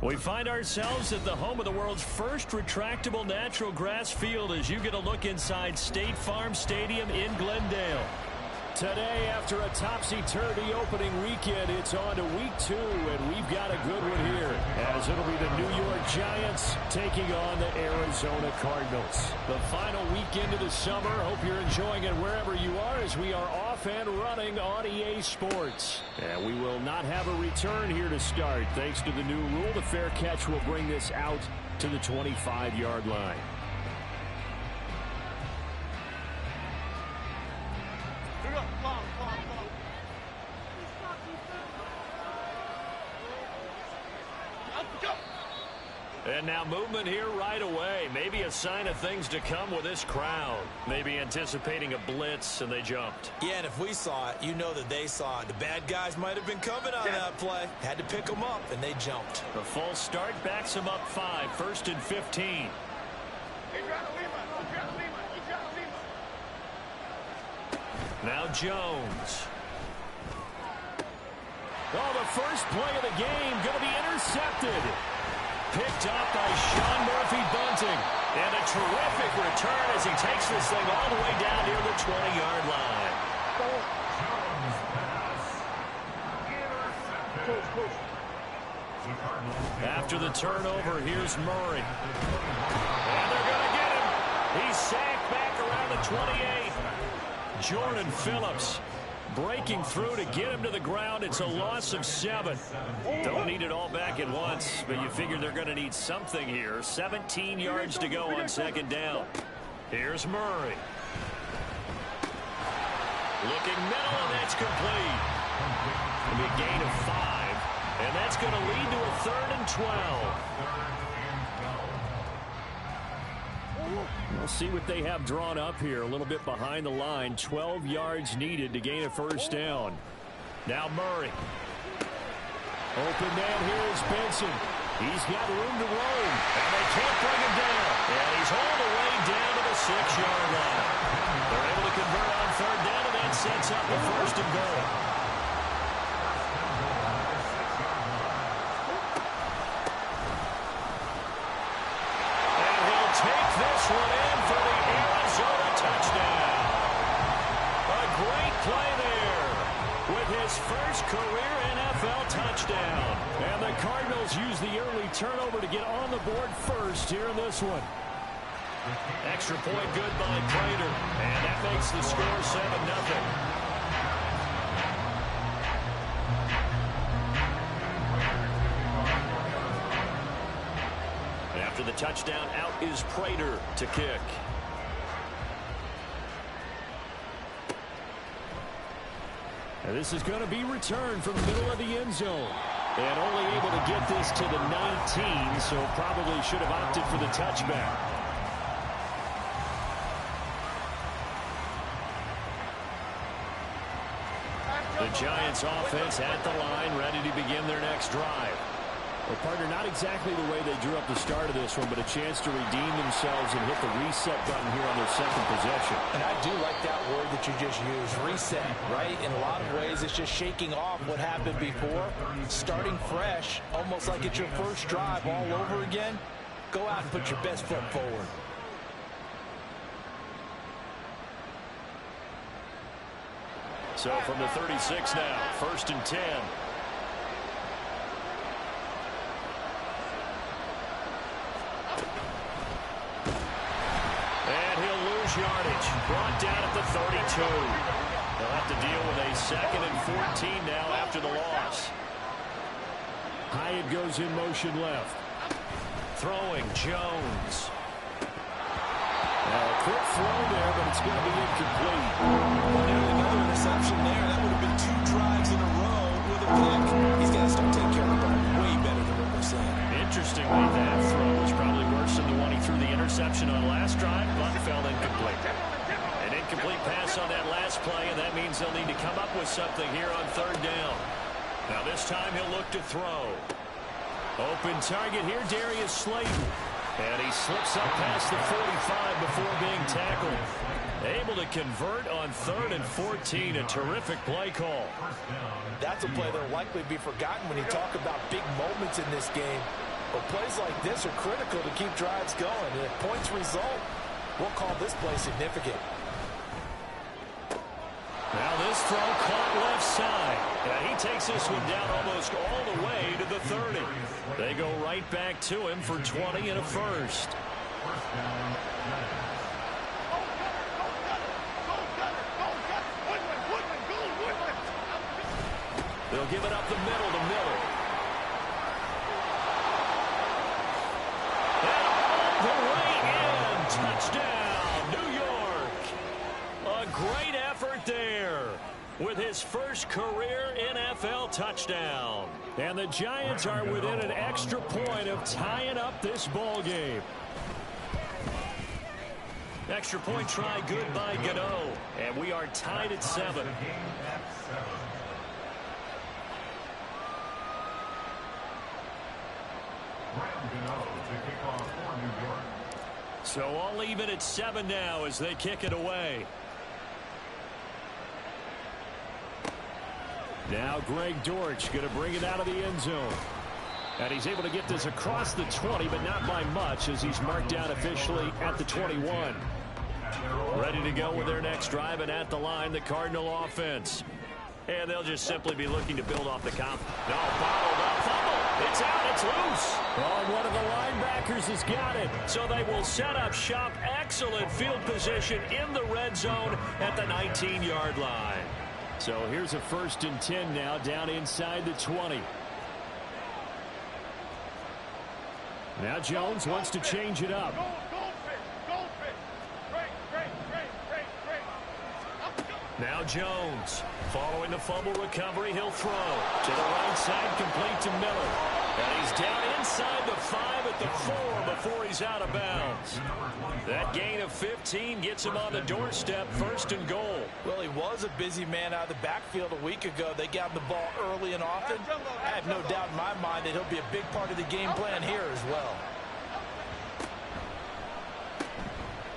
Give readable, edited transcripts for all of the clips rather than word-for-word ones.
We find ourselves at the home of the world's first retractable natural grass field as you get a look inside State Farm Stadium in Glendale. Today, after a topsy-turvy opening weekend, it's on to week 2, and we've got a good one here, as it'll be the New York Giants taking on the Arizona Cardinals. The final weekend of the summer. Hope you're enjoying it wherever you are, as we are off and running on EA Sports. And we will not have a return here to start. Thanks to the new rule, the fair catch will bring this out to the 25-yard line. And now movement here right away. Maybe a sign of things to come with this crowd. Maybe anticipating a blitz, and they jumped. Yeah, and if we saw it, you know that they saw it. The bad guys might have been coming on that play. Had to pick them up, and they jumped. The full start backs them up 5. 1st and 15. Now Jones. Oh, the first play of the game going to be intercepted. Picked up by Sean Murphy-Bunting. And a terrific return as he takes this thing all the way down near the 20-yard line. After the turnover, here's Murray. And they're going to get him. He's sacked back around the 28. Jordan Phillips breaking through to get him to the ground. It's a loss of 7. Don't need it all back at once, but you figure they're going to need something here. 17 yards to go on 2nd down. Here's Murray. Looking middle, and that's complete. It'll be a gain of 5, and that's going to lead to a 3rd and 12. We'll see what they have drawn up here. A little bit behind the line. 12 yards needed to gain a 1st down. Now Murray. Open man here is Benson. He's got room to roam. And they can't bring him down. And he's hauled away down to the 6-yard line. They're able to convert on 3rd down, and that sets up the 1st and goal. Take this one in for the Arizona touchdown. A great play there with his first career NFL touchdown. And the Cardinals use the early turnover to get on the board first here in this one. Extra point good by Prater. And that makes the score 7-0. After the touchdown, out is Prater to kick. And this is going to be returned from the middle of the end zone. And only able to get this to the 19, so probably should have opted for the touchback. The Giants offense at the line, ready to begin their next drive. Well, partner, not exactly the way they drew up the start of this one, but a chance to redeem themselves and hit the reset button here on their 2nd possession. And I do like that word that you just used, reset, right? In a lot of ways, it's just shaking off what happened before, starting fresh, almost like it's your first drive all over again. Go out and put your best foot forward. So from the 36 now, 1st and 10. Yardage brought down at the 32. They'll have to deal with a 2nd and 14 now after the loss. Hyatt goes in motion left. Throwing Jones. Now a quick throw there, but it's going to be incomplete. Nearly another interception there. That would have been 2 drives in a row with a pick. He's got to start taking care of the ball way better than what we're saying. Interestingly, that throw was probably worse than the one he threw the interception on last drive, but fell incomplete. An incomplete pass on that last play, and that means they'll need to come up with something here on 3rd down. Now this time he'll look to throw. Open target here, Darius Slayton. And he slips up past the 45 before being tackled. Able to convert on 3rd and 14. A terrific play call. That's a play that will likely be forgotten when you talk about big moments in this game. But plays like this are critical to keep drives going. And if points result, we'll call this play significant. Now this throw caught left side. And he takes this one down almost all the way to the 30. They go right back to him for 20 and a first. They'll give it up the middle to Miller. And all the way in. Touchdown, New York. A great effort there with his first career NFL touchdown. And the Giants are within an extra point of tying up this ball game. Extra point try good by Gano. And we are tied at 7. So all even at 7 now as they kick it away. Now Greg Dortch going to bring it out of the end zone. And he's able to get this across the 20, but not by much as he's marked down officially at the 21. Ready to go with their next drive, and at the line, the Cardinal offense. And they'll just simply be looking to build off the comp. No, bottled up, fumble. It's out, it's loose. Oh, and one of the linebackers has got it. So they will set up shop. Excellent field position in the red zone at the 19-yard line. So here's a 1st and 10 now, down inside the 20. Now Jones wants to change it up. Now Jones, following the fumble recovery, he'll throw to the right side, complete to Miller. And he's down inside the 5 at the 4 before he's out of bounds. That gain of 15 gets him on the doorstep, 1st and goal. Well, he was a busy man out of the backfield a week ago. They got him the ball early and often. I have no doubt in my mind that he'll be a big part of the game plan here as well.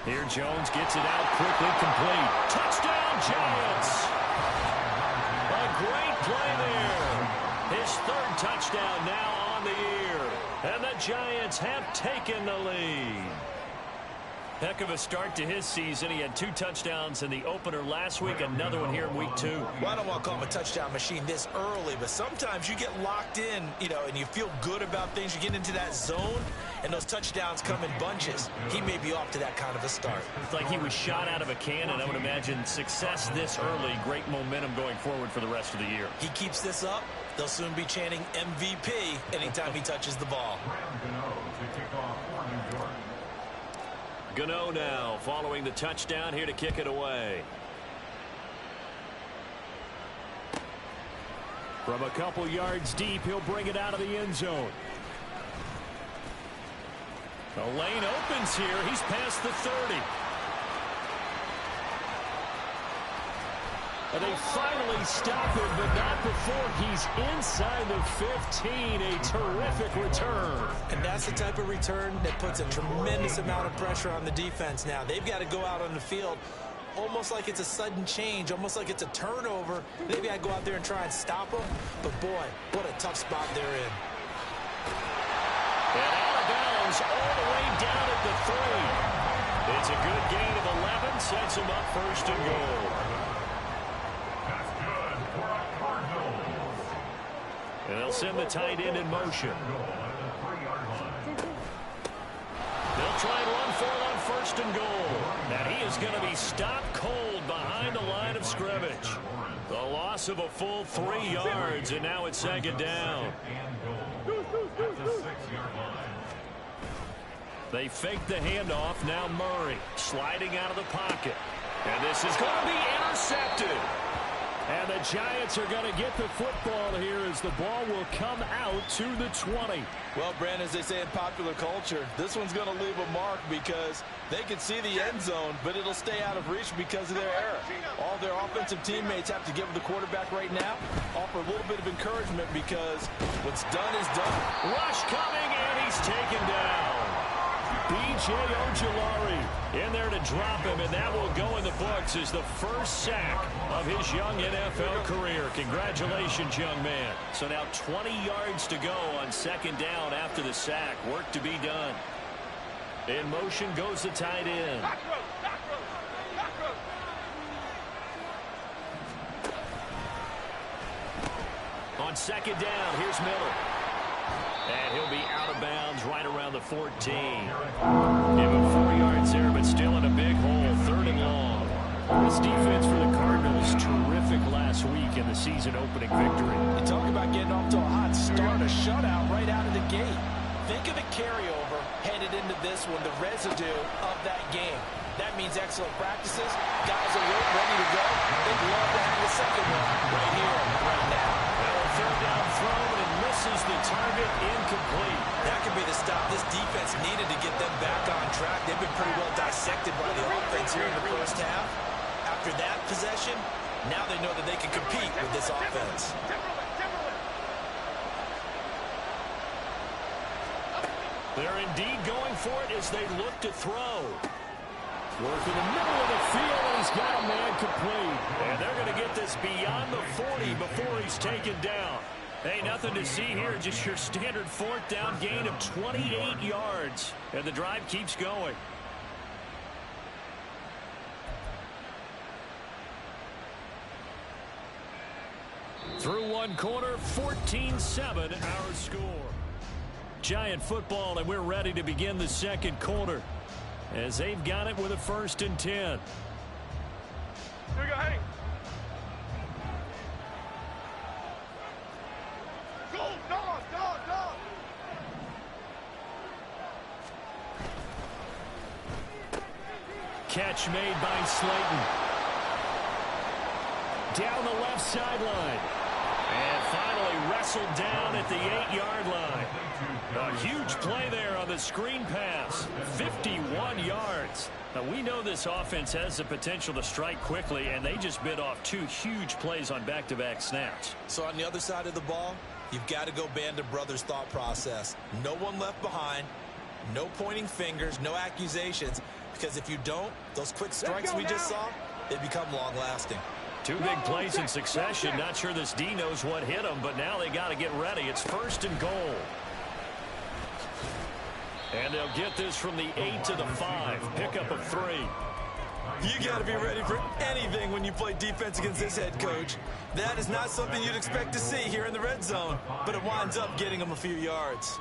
Here Jones gets it out quickly, complete. Touchdown, Giants! A great play there. His 3rd touchdown now on the year. And the Giants have taken the lead. Heck of a start to his season. He had 2 touchdowns in the opener last week, another one here in week 2. Well, I don't want to call him a touchdown machine this early, but sometimes you get locked in, and you feel good about things. You get into that zone, and those touchdowns come in bunches. He may be off to that kind of a start. It's like he was shot out of a cannon. I would imagine success this early, great momentum going forward for the rest of the year. He keeps this up, they'll soon be chanting MVP anytime he touches the ball. Gano now following the touchdown here to kick it away. From a couple yards deep, he'll bring it out of the end zone. The lane opens here. He's past the 30. And they finally stop him, but not before he's inside the 15. A terrific return. And that's the type of return that puts a tremendous amount of pressure on the defense now. They've got to go out on the field almost like it's a sudden change, almost like it's a turnover. Maybe I go out there and try and stop them. But, boy, what a tough spot they're in. And out of bounds all the way down at the 3. It's a good gain of 11. Sets him up 1st and goal. And they'll send the tight end in motion. They'll try and run for it on 1st and goal. And he is going to be stopped cold behind the line of scrimmage. The loss of a full 3 yards, and now it's 2nd down. They fake the handoff. Now Murray sliding out of the pocket. And this is going to be intercepted. And the Giants are going to get the football here as the ball will come out to the 20. Well, Brandon, as they say in popular culture, this one's going to leave a mark because they can see the end zone, but it'll stay out of reach because of their error. All their offensive teammates have to give the quarterback right now, offer a little bit of encouragement because what's done is done. Rush coming, and he's taken down. B.J. Ojulari in there to drop him, and that will go in the books as the first sack of his young NFL career. Congratulations, young man. So now 20 yards to go on second down after the sack. Work to be done. In motion goes the tight end. On second down, here's Miller. And he'll be out of bounds right around the 14. Give him 4 yards there, but still in a big hole, third and long. This defense for the Cardinals, terrific last week in the season-opening victory. You talk about getting off to a hot start, a shutout right out of the gate. Think of the carryover headed into this one, the residue of that game. That means excellent practices, guys are ready to go. They'd love to have the second one right here, right now. Third down throw, and misses the target, incomplete. That could be the stop this defense needed to get them back on track. They've been pretty well dissected by the offense here in the first half. After that possession, now they know that they can compete with this offense. They're indeed going for it as they look to throw. Work in the middle of the field, and he's got a man complete. And they're going to get this beyond the 40 before he's taken down. Hey, nothing to see here, just your standard fourth down gain of 28 yards. And the drive keeps going. Through one quarter, 14-7 our score. Giant football, and we're ready to begin the second quarter as they've got it with a 1st and 10. Here we go, Hank. Go, dog. Catch made by Slayton. Down the left sideline. And finally wrestled down at the 8-yard line. A huge play there on the screen pass. 51 yards. Now, we know this offense has the potential to strike quickly, and they just bit off 2 huge plays on back-to-back snaps. So on the other side of the ball, you've got to go Band of Brothers thought process. No one left behind. No pointing fingers. No accusations. Because if you don't, those quick strikes we just saw, they become long-lasting. 2 big plays in succession. Not sure this D knows what hit them, but now they got to get ready. It's 1st and goal. And they'll get this from the 8 to the 5. Pickup of 3. You got to be ready for anything when you play defense against this head coach. That is not something you'd expect to see here in the red zone, but it winds up getting them a few yards.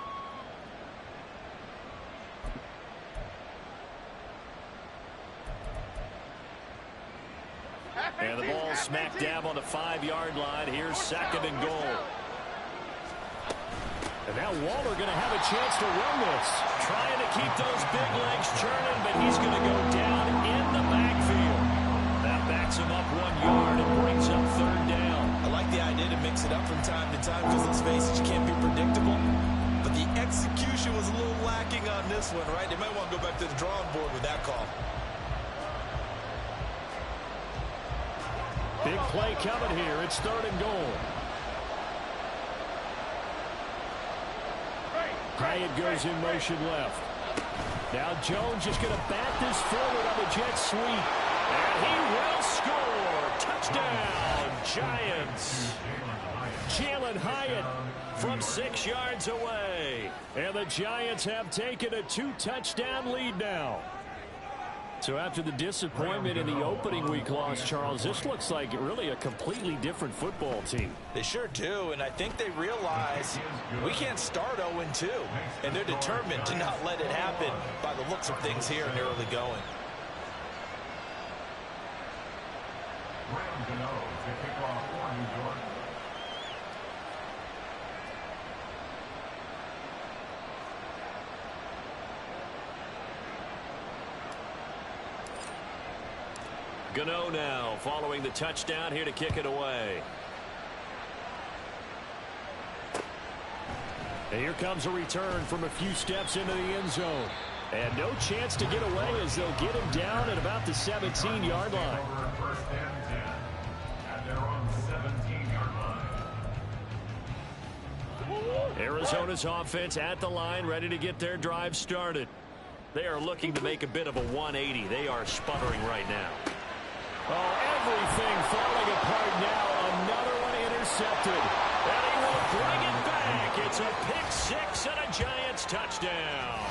And the ball smack dab on the 5-yard line. Here's 2nd and goal. And now Waller going to have a chance to run this. Trying to keep those big legs churning, but he's going to go down in the backfield. That backs him up 1 yard and brings up 3rd down. I like the idea to mix it up from time to time because, let's face it, you can't be predictable. But the execution was a little lacking on this one, right? They might want to go back to the drawing board with that call. Big play coming here. It's 3rd and goal. Hyatt goes in motion left. Now Jones just going to bat this forward on the jet sweep. And he will score. Touchdown, Giants. Jalen Hyatt from 6 yards away. And the Giants have taken a 2-touchdown lead now. So after the disappointment in the opening week loss, Charles, this looks like really a completely different football team. They sure do, and I think they realize we can't start 0-2, and they're determined to not let it happen by the looks of things here in the early going. Gano now following the touchdown here to kick it away. And here comes a return from a few steps into the end zone. And no chance to get away as they'll get him down at about the 17-yard line. Arizona's offense at the line, ready to get their drive started. They are looking to make a bit of a 180. They are sputtering right now. Oh, everything falling apart now. Another one intercepted. And he will bring it back. It's a pick six and a Giants touchdown.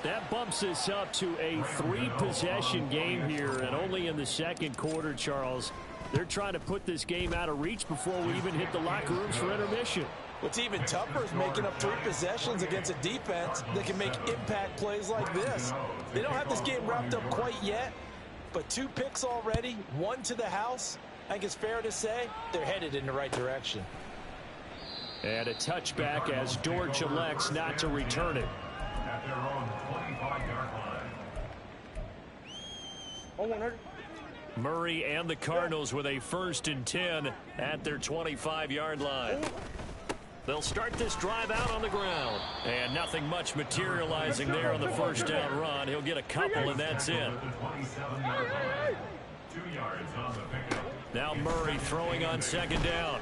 That bumps us up to a 3-possession game here, and only in the second quarter, Charles. They're trying to put this game out of reach before we even hit the locker rooms for intermission. What's even tougher is making up 3 possessions against a defense that can make impact plays like this. They don't have this game wrapped up quite yet, but 2 picks already, 1 to the house. I think it's fair to say they're headed in the right direction. And a touchback as Dortch elects not to return it. At their own 25-yard line. Murray and the Cardinals with a 1st and 10 at their 25-yard line. They'll start this drive out on the ground. And nothing much materializing there on the first down run. He'll get a couple, and that's it. Now Murray throwing on 2nd down.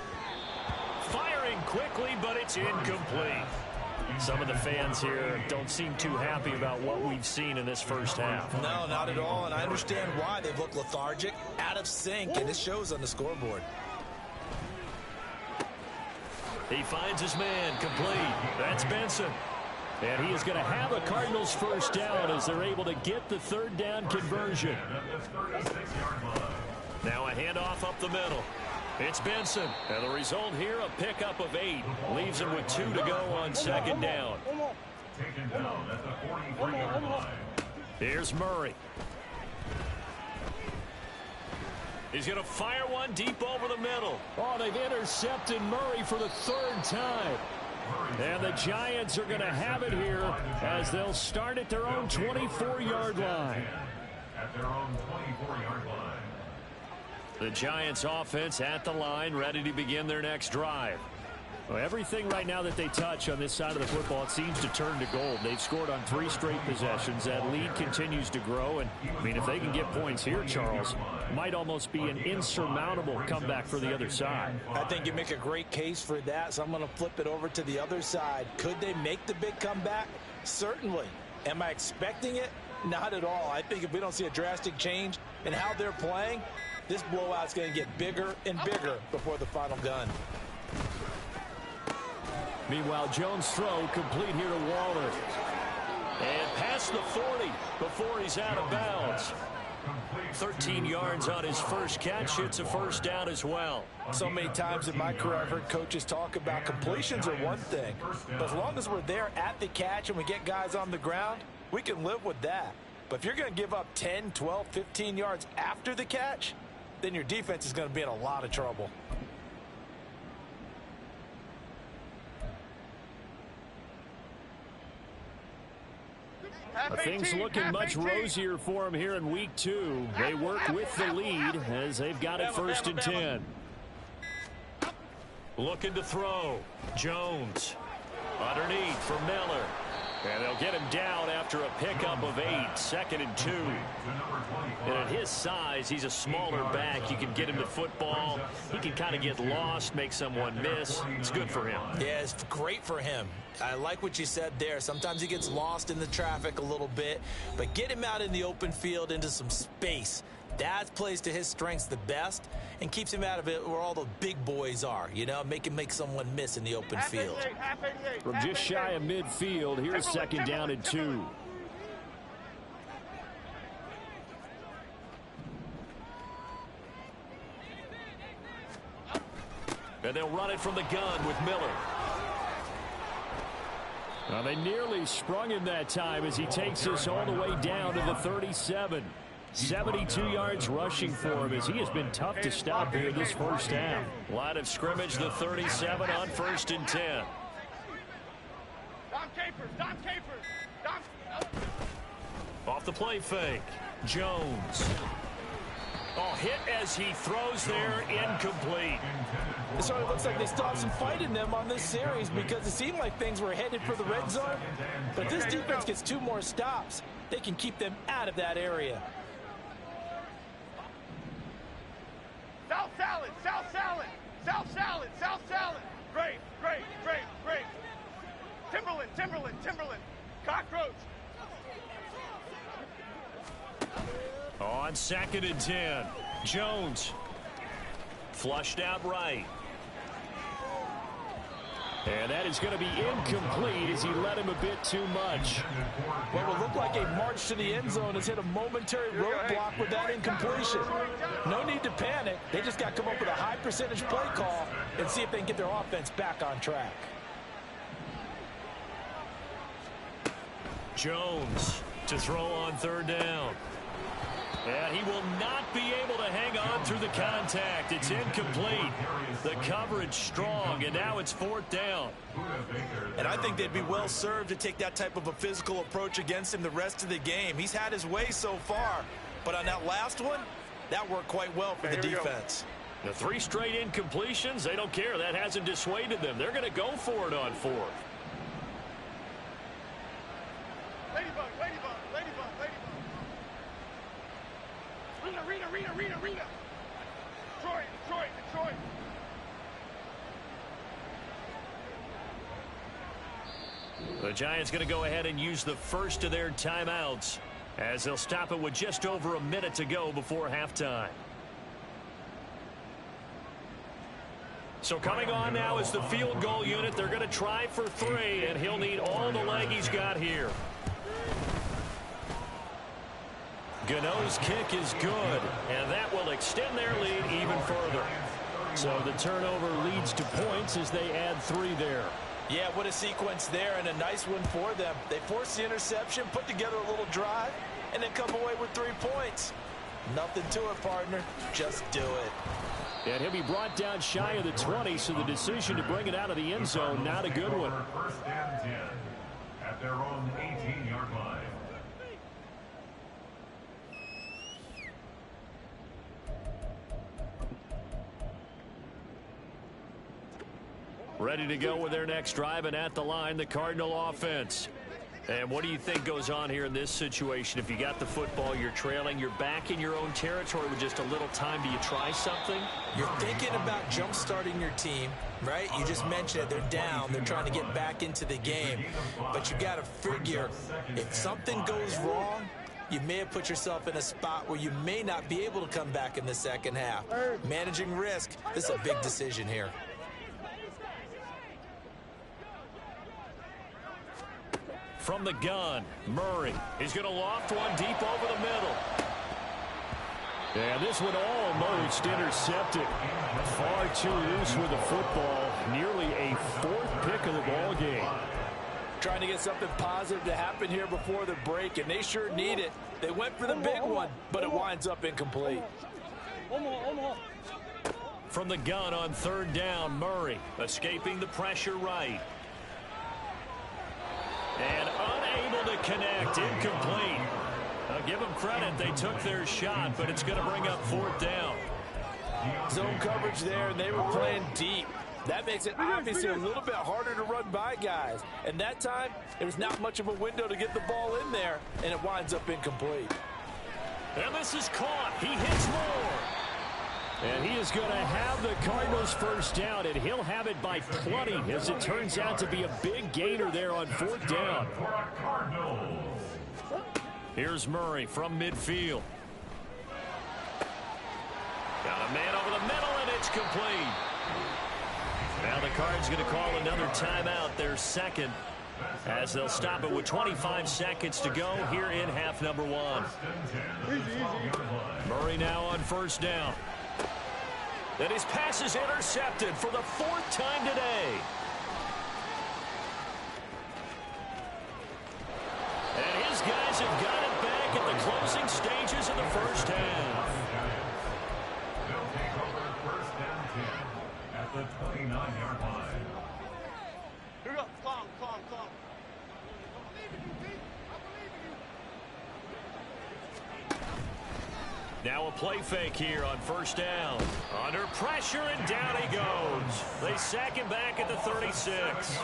Firing quickly, but it's incomplete. Some of the fans here don't seem too happy about what we've seen in this first half. No, not at all, and I understand why. They've looked lethargic, out of sync, and it shows on the scoreboard. He finds his man, complete. That's Benson. And he is going to have a Cardinals first down as they're able to get the 3rd down conversion. Now a handoff up the middle. It's Benson. And the result here, a pickup of 8. Leaves him with 2 to go on 2nd down. Taken down at the 43-yard line. Here's Murray. He's going to fire one deep over the middle. Oh, they've intercepted Murray for the 3rd time. And the Giants are going to have it here as they'll start at their own 24-yard line. At their own 24-yard line. The Giants offense at the line, ready to begin their next drive. Well, everything right now that they touch on this side of the football, it seems to turn to gold. They've scored on 3 straight possessions. That lead continues to grow. And, I mean, if they can get points here, Charles, it might almost be an insurmountable comeback for the other side. I think you make a great case for that, so I'm going to flip it over to the other side. Could they make the big comeback? Certainly. Am I expecting it? Not at all. I think if we don't see a drastic change in how they're playing, this blowout's going to get bigger and bigger before the final gun. Meanwhile, Jones' throw complete here to Waller. And past the 40 before he's out of bounds. 13 yards on his first catch. It's a first down as well. So many times in my career I've heard coaches talk about completions are one thing. But as long as we're there at the catch and we get guys on the ground, we can live with that. But if you're going to give up 10, 12, 15 yards after the catch, then your defense is going to be in a lot of trouble. Things looking much rosier for them here in week 2. They work with the lead as they've got it 1st and 10. Looking to throw. Jones. Underneath for Miller. And they'll get him down after a pickup of 8. 2nd and 2. And at his size, he's a smaller back. You can get him to football. He can kind of get lost, make someone miss. It's good for him. Yeah, it's great for him. I like what you said there. Sometimes he gets lost in the traffic a little bit, but get him out in the open field into some space. That plays to his strengths the best and keeps him out of it where all the big boys are, you know, make him make someone miss in the open field. From just shy of midfield, here's 2nd down and 2. And they'll run it from the gun with Miller. Well, they nearly sprung him that time as he takes us all the way down to the 37. 72 yards rushing for him as he has been tough to stop here this first half. Line of scrimmage, the 37 on 1st and 10. Dom Capers. Off the play fake. Jones. Oh, hit as he throws there, incomplete. It sort of looks like they stopped some fight in them on this series because it seemed like things were headed for the red zone. But if this defense gets 2 more stops, they can keep them out of that area. South salad, South salad, South salad, South salad. Great. Timberland. Cockroach. On 2nd and 10, Jones. Flushed out right. And that is going to be incomplete as he led him a bit too much. What will look like a march to the end zone has hit a momentary roadblock with that incompletion. No need to panic. They just got to come up with a high percentage play call and see if they can get their offense back on track. Jones to throw on 3rd down. And he will not be able to hang on through the contact. It's incomplete. The coverage strong, and now it's 4th down. And I think they'd be well served to take that type of a physical approach against him the rest of the game. He's had his way so far, but on that last one, that worked quite well for the defense. The 3 straight incompletions, they don't care. That hasn't dissuaded them. They're going to go for it on 4th. Ladybug, ladybug, ladybug, ladybug. Rita. Detroit. The Giants going to go ahead and use the first of their timeouts as they'll stop it with just over a minute to go before halftime. So coming on now is the field goal unit. They're going to try for 3, and he'll need all the leg he's got here. Gano's kick is good, and that will extend their lead even further. So the turnover leads to points as they add 3 there. Yeah, what a sequence there, and a nice one for them. They force the interception, put together a little drive, and then come away with 3 points. Nothing to it, partner. Just do it. And he'll be brought down shy of the 20, so the decision to bring it out of the end zone, not a good one. 1st and 10 at their own 18-yard line. Ready to go with their next drive, and at the line, the Cardinal offense. And what do you think goes on here in this situation? If you got the football, you're trailing, you're back in your own territory with just a little time. Do you try something? You're thinking about jump-starting your team, right? You just mentioned it. They're down. They're trying to get back into the game. But you got to figure, if something goes wrong, you may have put yourself in a spot where you may not be able to come back in the second half. Managing risk, this is a big decision here. From the gun, Murray. He's going to loft one deep over the middle. And this one almost intercepted. Far too loose with the football. Nearly a 4th pick of the ball game. Trying to get something positive to happen here before the break, and they sure need it. They went for the big one, but it winds up incomplete. From the gun on 3rd down, Murray escaping the pressure right. And unable to connect, incomplete. I'll give them credit, they took their shot, but it's going to bring up 4th down. Zone coverage there, and they were playing deep. That makes it obviously a little bit harder to run by guys. And that time, there's not much of a window to get the ball in there, and it winds up incomplete. And this is caught. He hits more. And he is going to have the Cardinals first down, and he'll have it by plenty, as it turns out to be a big gainer there on 4th down. Here's Murray from midfield. Got a man over the middle, and it's complete. Now the Cards going to call another timeout, their 2nd, as they'll stop it with 25 seconds to go here in half number 1. Murray now on 1st down. And his pass is intercepted for the 4th time today. And his guys have got it back at the closing stages of the first half. They'll take over 1st and 10 at the 29-yard line. Here we go. Clong. Now a play fake here on 1st down. Under pressure, and down he goes. They sack him back at the 36.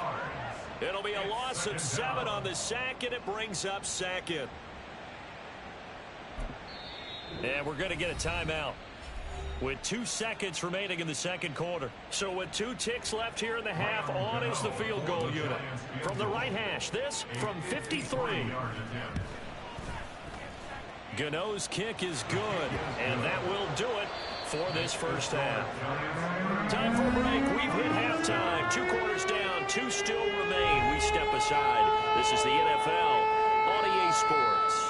It'll be a loss of 7 on the sack, and it brings up 2nd. And we're going to get a timeout. with 2 seconds remaining in the second quarter. So with 2 ticks left here in the half, on is the field goal unit. From the right hash, this from 53. Gano's kick is good, and that will do it for this first half. Time for a break. We've hit halftime. 2 quarters down, 2 still remain. We step aside. This is the NFL on EA Sports.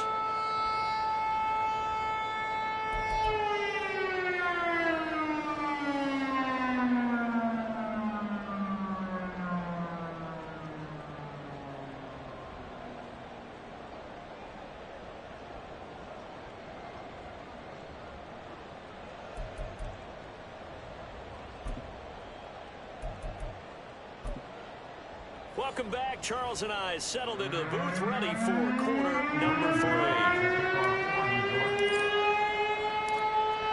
Welcome back. Charles and I settled into the booth, ready for quarter number 3.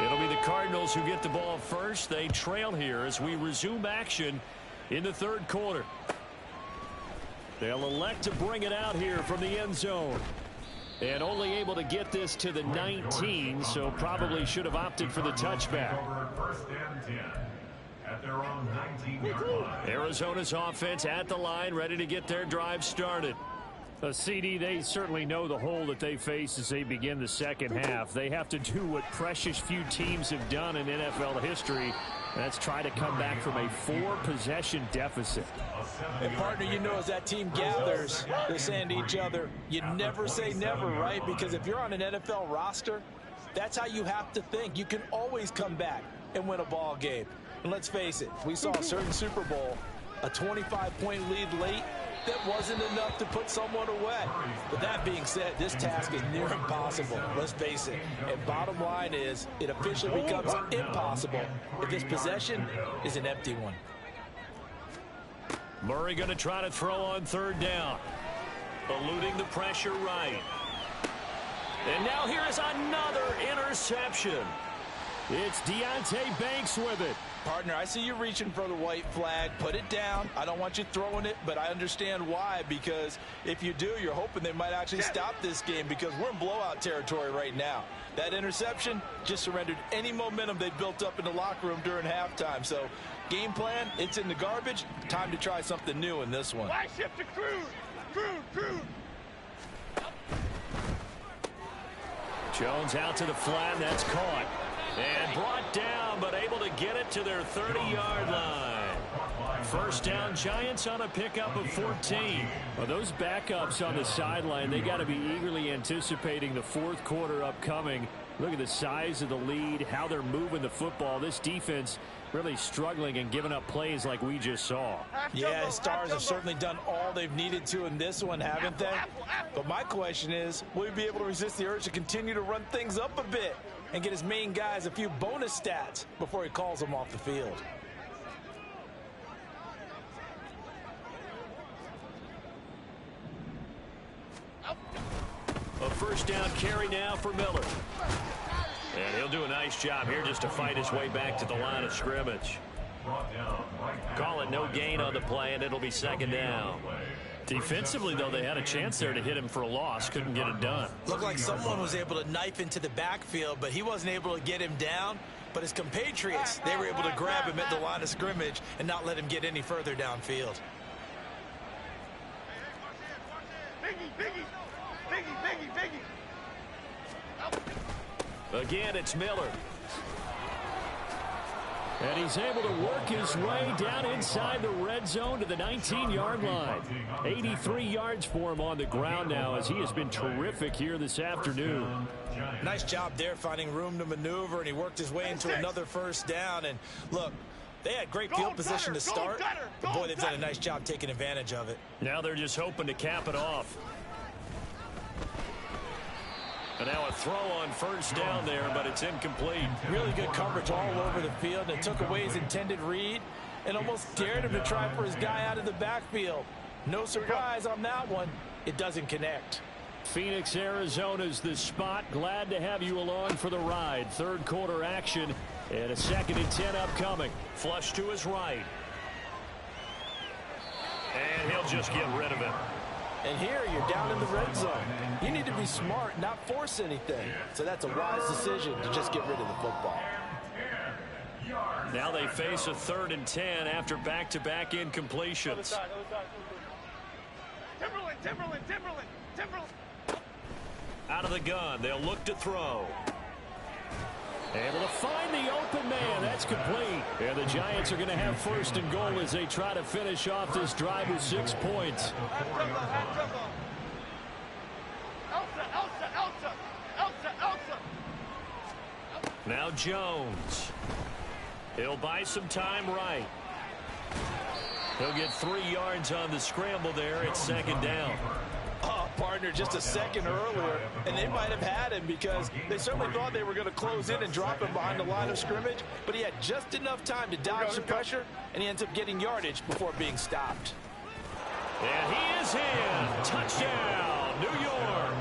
It'll be the Cardinals who get the ball first. They trail here as we resume action in the third quarter. They'll elect to bring it out here from the end zone. And only able to get this to the 19, so probably should have opted for the touchback. First and 10. At their own 19-yard line. Arizona's offense at the line, ready to get their drive started. CD, they certainly know the hole that they face as they begin the second half. They have to do what precious few teams have done in NFL history. That's try to come back from a 4-possession deficit. And partner, you know, as that team gathers, they're saying to each other, you never say never, right? Because if you're on an NFL roster, that's how you have to think. You can always come back and win a ball game. And let's face it, we saw a certain Super Bowl, a 25-point lead late, that wasn't enough to put someone away. But that being said, this task is near impossible. Let's face it. And bottom line is, it officially becomes impossible if this possession is an empty one. Murray going to try to throw on third down. Eluding the pressure right. And now here is another interception. It's Deontay Banks with it. Partner, I see you reaching for the white flag. Put it down. I don't want you throwing it, but I understand why, because if you do, you're hoping they might actually stop this game, because we're in blowout territory right now. That interception just surrendered any momentum they built up in the locker room during halftime. So game plan, it's in the garbage. Time to try something new in this one. Flag shift to Crude. Jones out to the flat, that's caught. And brought down, but able to get it to their 30-yard line. First down, Giants on a pickup of 14. Well, those backups on the sideline, they got to be eagerly anticipating the fourth quarter upcoming. Look at the size of the lead, how they're moving the football. This defense really struggling and giving up plays like we just saw. Yeah, Stars have certainly done all they've needed to in this one, haven't they? But my question is, will he be able to resist the urge to continue to run things up a bit and get his main guys a few bonus stats before he calls them off the field? A first down carry now for Miller. And he'll do a nice job here just to fight his way back to the line of scrimmage. Call it no gain on the play, and it'll be second down. Defensively, though, they had a chance there to hit him for a loss. Couldn't get it done. Looked like someone was able to knife into the backfield, but he wasn't able to get him down. But his compatriots, they were able to grab him at the line of scrimmage and not let him get any further downfield. Biggie. Again, it's Miller. And he's able to work his way down inside the red zone to the 19-yard line. 83 yards for him on the ground now, as he has been terrific here this afternoon. Nice job there finding room to maneuver, and he worked his way into another first down. And look, they had great field position to start, but boy, they've done a nice job taking advantage of it. Now they're just hoping to cap it off. And now a throw on first down there, but it's incomplete. Really good coverage all over the field, and it took away his intended read and almost dared him to try for his guy out of the backfield. No surprise on that one. It doesn't connect. Phoenix, Arizona's the spot. Glad to have you along for the ride. Third quarter action and a 2nd and 10 upcoming. Flush to his right. And he'll just get rid of it. And here you're down in the red zone. You need to be smart, not force anything. So that's a wise decision to just get rid of the football. Now they face a 3rd and 10 after back-to-back incompletions. Timberland. Out of the gun, they'll look to throw. Able to find the open man. That's complete. And the Giants are going to have 1st and goal as they try to finish off this drive with 6 points. Now Jones. He'll buy some time right. He'll get 3 yards on the scramble there. It's 2nd down. Oh, partner, just a second earlier, and they might have had him because they certainly thought they were going to close in and drop him behind the line of scrimmage, but he had just enough time to dodge the pressure, and he ends up getting yardage before being stopped. And he is in. Touchdown, New York.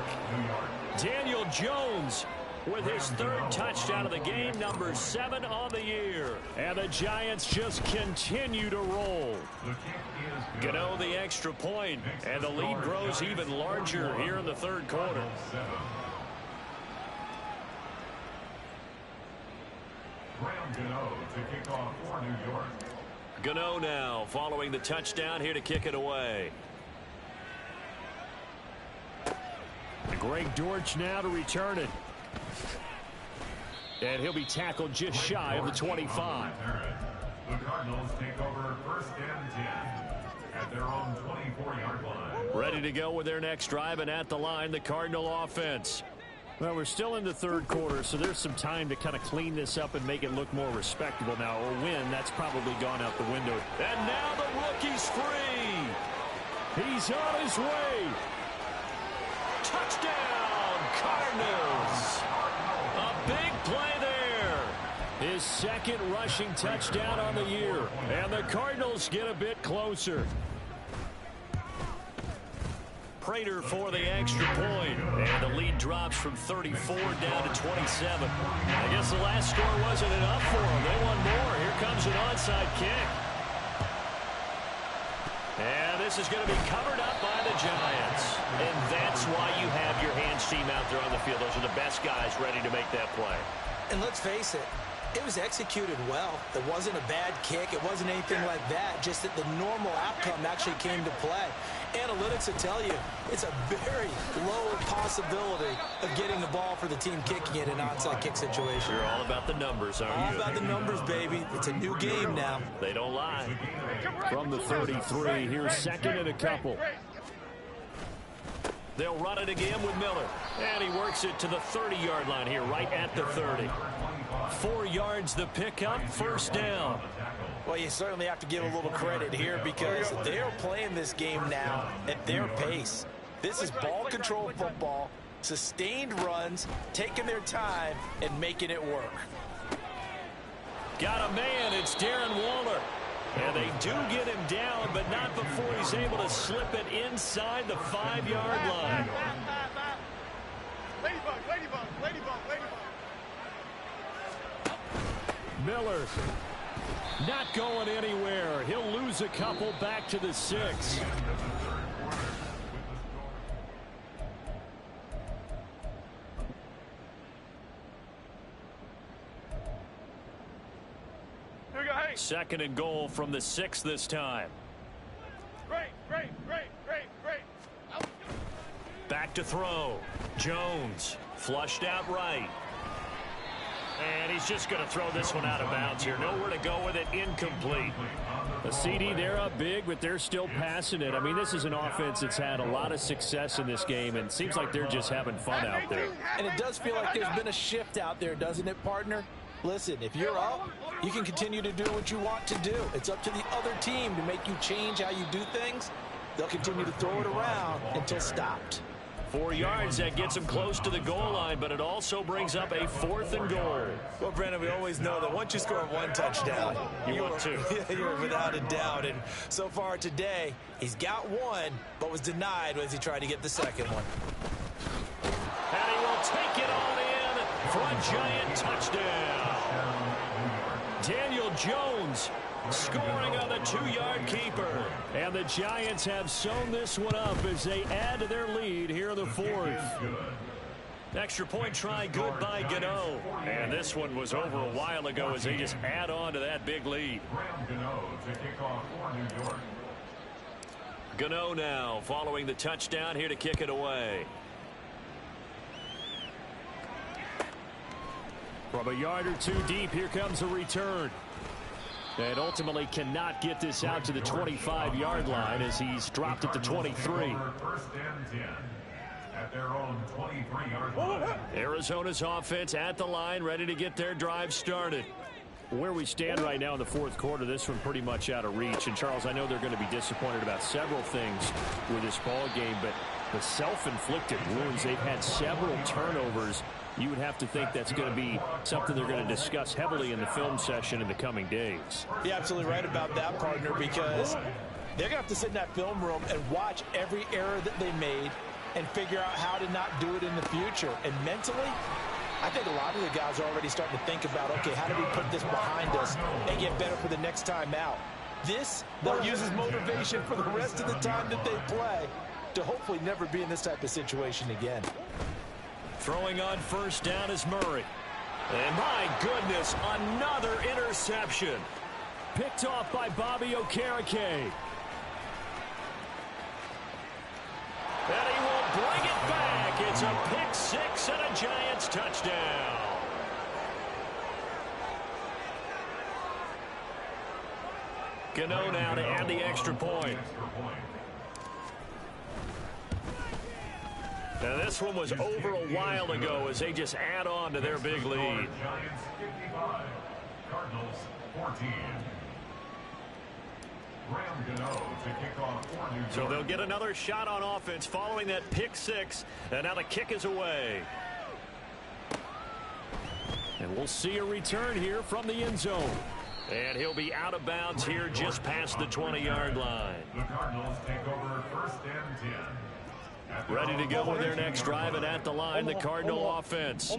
Daniel Jones with his 3rd touchdown of the game, number 7 on the year. And the Giants just continue to roll. Gano the extra point, and the lead grows even larger here in the 3rd quarter. Gano now following the touchdown here to kick it away. Greg Dortch now to return it. And he'll be tackled just shy of the 25. The Cardinals take over 1st and 10 at their own 24-yard line. Ready to go with their next drive, and at the line, the Cardinal offense. Well, we're still in the 3rd quarter, so there's some time to kind of clean this up and make it look more respectable now. Or win, that's probably gone out the window. And now the rookie's free. He's on his way. Touchdown, Cardinals. A big play there. His 2nd rushing touchdown on the year. And the Cardinals get a bit closer. Prater for the extra point. And the lead drops from 34 down to 27. I guess the last score wasn't enough for them. They want more. Here comes an onside kick. And this is going to be covered up by the Giants. And that's why you have your hands team out there on the field. Those are the best guys ready to make that play. And let's face it, it was executed well. It wasn't a bad kick. It wasn't anything like that. Just that the normal outcome actually came to play. Analytics will tell you it's a very low possibility of getting the ball for the team kicking it in an onside kick situation. You're all about the numbers, aren't you? All about the numbers, baby. It's a new game now. They don't lie. From the 33, here's 2nd and a couple. They'll run it again with Miller. And he works it to the 30-yard line here, right at the 30. 4 yards the pickup, 1st down. Well, you certainly have to give a little credit here because they're playing this game now at their pace. This is ball control football, sustained runs, taking their time, and making it work. Got a man, it's Darren Waller. And they do get him down, but not before he's able to slip it inside the 5-yard line. Ladybug. Miller not going anywhere. He'll lose a couple back to the 6. Here we go, hey. 2nd and goal from the 6 this time. Great. Back to throw. Jones flushed out right. And he's just going to throw this one out of bounds here. Nowhere to go with it. Incomplete. A CD, they're up big, but they're still passing it. I mean, this is an offense that's had a lot of success in this game, and it seems like they're just having fun out there. And it does feel like there's been a shift out there, doesn't it, partner? Listen, if you're up, you can continue to do what you want to do. It's up to the other team to make you change how you do things. They'll continue to throw it around until stopped. 4 yards, that gets him close to the goal line, but it also brings up a 4th and goal. Well, Brandon, we always know that once you score 1 touchdown, you want 2. You're without a doubt. And so far today, he's got 1, but was denied as he tried to get the 2nd one. And he will take it all in for a Giant touchdown. Daniel Jones scoring on the 2-yard keeper. And the Giants have sewn this one up as they add to their lead here in the 4th. Extra point try good by Gano. And this one was over a while ago as they just add on to that big lead. Gano now following the touchdown here to kick it away. From a yard or two deep, here comes a return. And ultimately cannot get this out to the 25-yard line as he's dropped at the 23. First and 10 at their own 23-yard line. Arizona's offense at the line, ready to get their drive started. Where we stand right now in the fourth quarter, this one pretty much out of reach. And, Charles, I know they're going to be disappointed about several things with this ball game, but the self-inflicted wounds, they've had several turnovers. You would have to think that's going to be something they're going to discuss heavily in the film session in the coming days. You're absolutely right about that, partner, because they're going to have to sit in that film room and watch every error that they made and figure out how to not do it in the future. And mentally, I think a lot of the guys are already starting to think about, okay, how do we put this behind us and get better for the next time out? This, they'll use as motivation for the rest of the time that they play to hopefully never be in this type of situation again. Throwing on first down is Murray. And my goodness, another interception. Picked off by Bobby Okereke. And he will bring it back. It's a pick six and a Giants touchdown. Gano now to add the extra point. Now this one was over a while ago as they just add on to their big lead. Giants 55, Cardinals 14. Graham Gano to kick off for New York. So they'll get another shot on offense following that pick six, and now the kick is away. And we'll see a return here from the end zone. And he'll be out of bounds here just past the 20-yard line. The Cardinals take over first and 10. Ready to go with their next drive, and at the line, the Cardinal offense.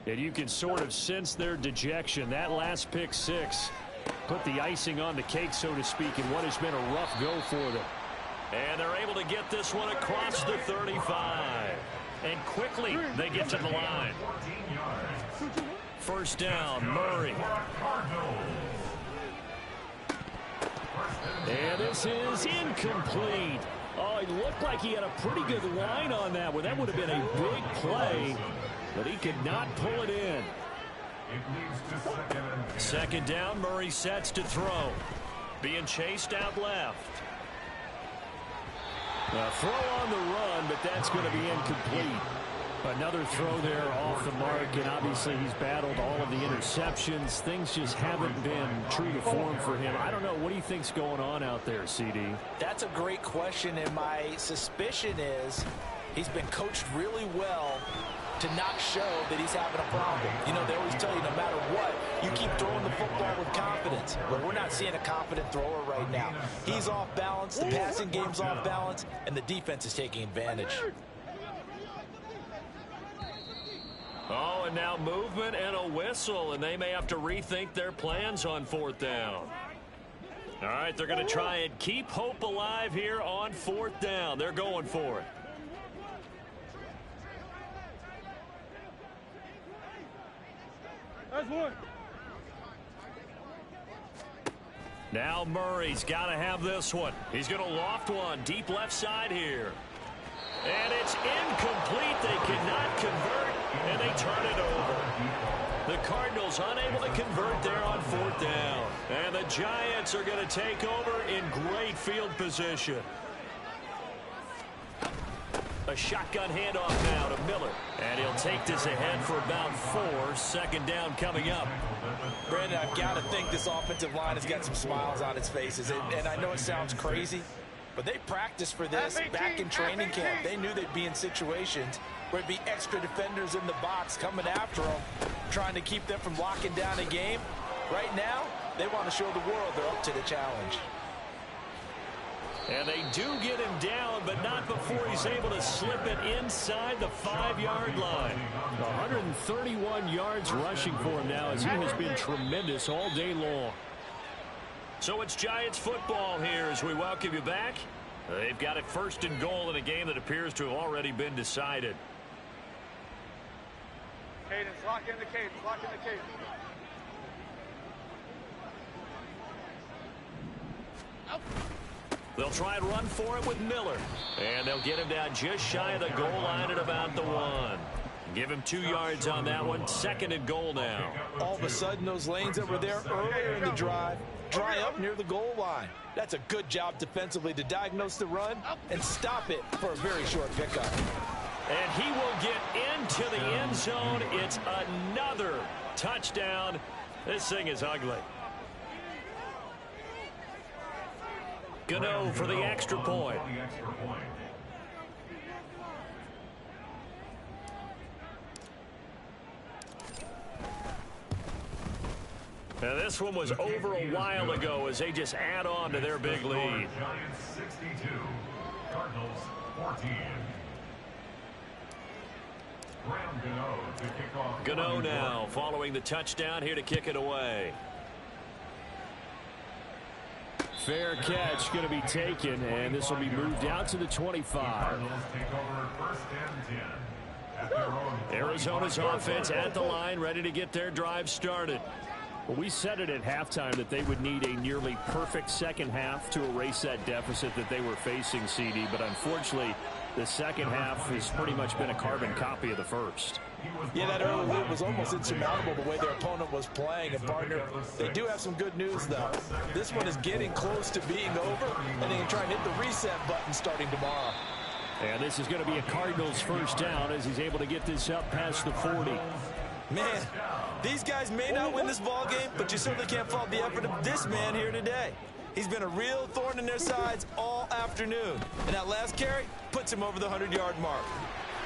And you can sort of sense their dejection. That last pick six put the icing on the cake, so to speak, in what has been a rough go for them. And they're able to get this one across the 35. And quickly, they get to the line. First down, Murray. And this is incomplete. Oh, he looked like he had a pretty good line on that one. That would have been a big play, but he could not pull it in. Second down, Murray sets to throw. Being chased out left. A throw on the run, but that's going to be incomplete. Another throw there off the mark, and obviously he's battled all of the interceptions. Things just haven't been true to form for him. I don't know. What do you think's going on out there, CD? That's a great question, and my suspicion is he's been coached really well to not show that he's having a problem. You know, they always tell you no matter what, you keep throwing the football with confidence. But we're not seeing a confident thrower right now. He's off balance, the passing game's off balance, and the defense is taking advantage. Oh, and now movement and a whistle, and they may have to rethink their plans on fourth down. All right, they're going to try and keep hope alive here on fourth down. They're going for it. That's one. Now Murray's got to have this one. He's going to loft one deep left side here. And it's incomplete. They cannot convert, and they turn it over. The Cardinals unable to convert there on fourth down. And the Giants are going to take over in great field position. A shotgun handoff now to Miller. And he'll take this ahead for about 4. Second down coming up. Brandon, I've got to think this offensive line has got some smiles on its faces. And I know it sounds crazy, but they practiced for this back in training camp. They knew they'd be in situations where it'd be extra defenders in the box coming after them, trying to keep them from locking down a game. Right now, they want to show the world they're up to the challenge. And they do get him down, but not before he's able to slip it inside the 5-yard line. 131 yards rushing for him now, as he has been tremendous all day long. So it's Giants football here as we welcome you back. They've got it first and goal in a game that appears to have already been decided. Cadence, lock in the cadence, lock in the cadence. They'll try and run for it with Miller. And they'll get him down just shy of the goal line at about the 1. Give him 2 yards on that one. 2nd and goal now. All of a sudden, those lanes that were there earlier in the drive dry up near the goal line. That's a good job defensively to diagnose the run and stop it for a very short pickup. And he will get into the end zone. It's another touchdown. This thing is ugly. Gano for the extra point. Now this one was over a while ago as they just add on to their big lead. Giants 62, Cardinals 14. Gano now following the touchdown here to kick it away. Fair catch going to be taken, and this will be moved out to the 25. Arizona's offense at the line, ready to get their drive started. Well, we said it at halftime that they would need a nearly perfect second half to erase that deficit that they were facing, CD, but unfortunately the second half has pretty much been a carbon copy of the first. Yeah, that early lead was almost insurmountable the way their opponent was playing. And, partner, they do have some good news, though. This one is getting close to being over, and they can try and hit the reset button starting tomorrow. And this is going to be a Cardinals first down as he's able to get this up past the 40. Man, these guys may not win this ball game, but you certainly can't fault the effort of this man here today. He's been a real thorn in their sides all afternoon. And that last carry puts him over the 100-yard mark.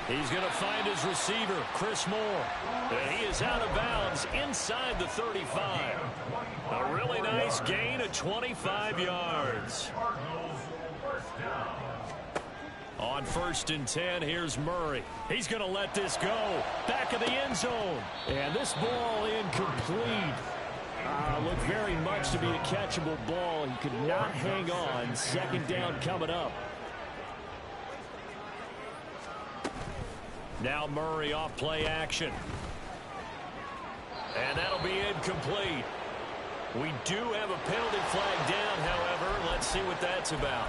He's going to find his receiver, Chris Moore. And he is out of bounds inside the 35. A really nice gain of 25 yards. On 1st and 10, here's Murray. He's going to let this go. Back of the end zone. And this ball incomplete. Looked very much to be a catchable ball. He could not hang on. 2nd down coming up. Now Murray off play action. And that'll be incomplete. We do have a penalty flag down, however. Let's see what that's about.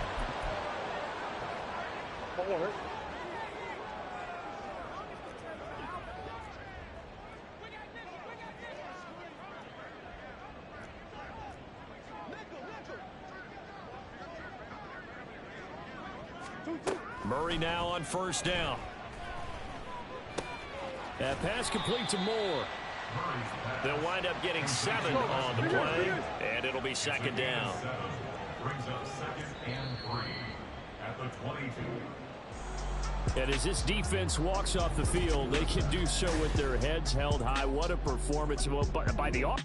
Murray now on 1st down. That pass complete to Moore. They'll wind up getting 7 on the play, and it'll be 2nd down. Brings up 2nd and 3 at the 22. And as this defense walks off the field, they can do so with their heads held high. What a performance by the offense.